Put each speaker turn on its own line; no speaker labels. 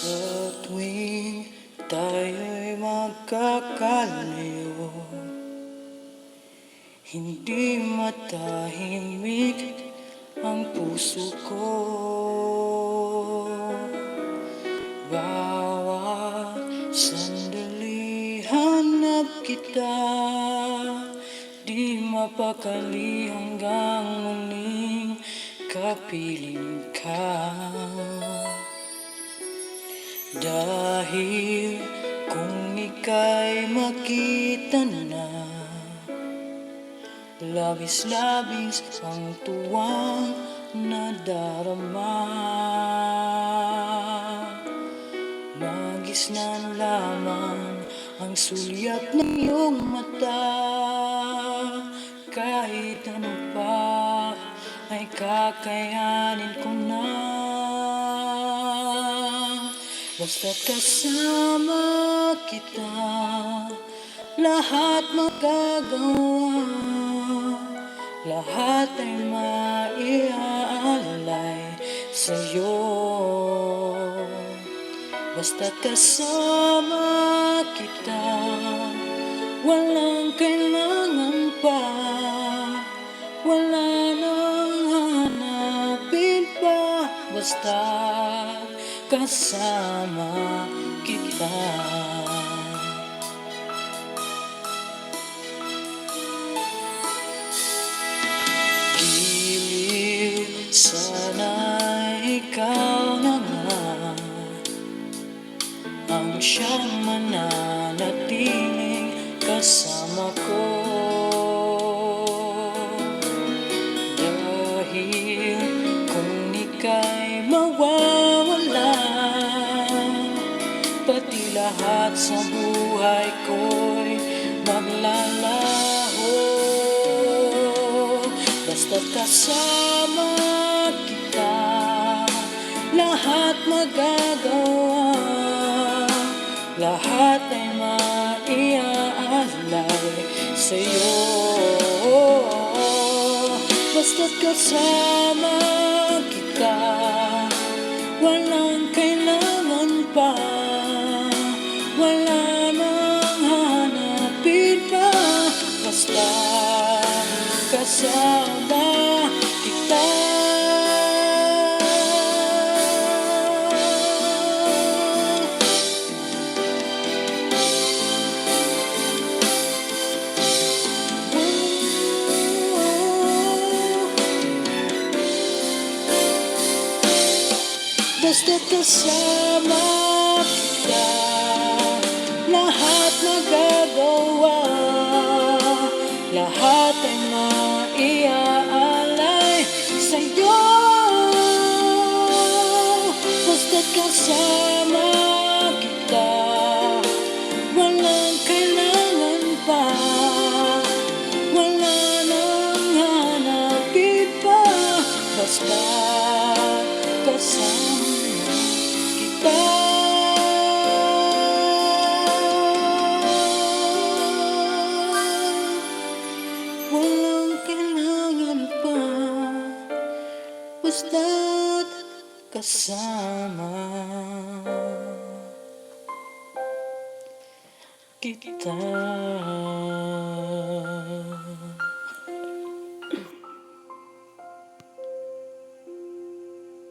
Sa tuwing tayo'y magkakalayo, hindi matahimik ang puso ko. Bawat sandali hanap kita, di mapakali hanggang muling kapiling ka. Dahil kung ika'y makita na, labis-labis ang tuwang nadarama. Magisnan lamang ang sulyap ng iyong mata, kahit ano pa ay kakayanin ko na. Basta kasama kita, lahat magagawa, lahat ay maiaalay sa'yo. Basta kasama kita, walang kailangan pa, wala nang hanapin pa. Basta kasama kita. Giliw, sana ikaw na nga ang siyang mananatiling kasama ko. Dahil kung ika'y mawawala, pati lahat sa buhay ko'y maglalaho. Basta kasama kita, lahat magagawa, lahat ay maiaalay sa'yo. Basta't kasama kita, walang kailangan pa, wala nang hanapin pa. Basta kasama kita. Basta kasama kita, lahat magagawa, lahat ay maiaalay sa'yo. Basta kasama kita, walang kailangan pa, wala nang hanapin pa. Basta kasama kita. Walang kailangan pa, basta't kasama kita.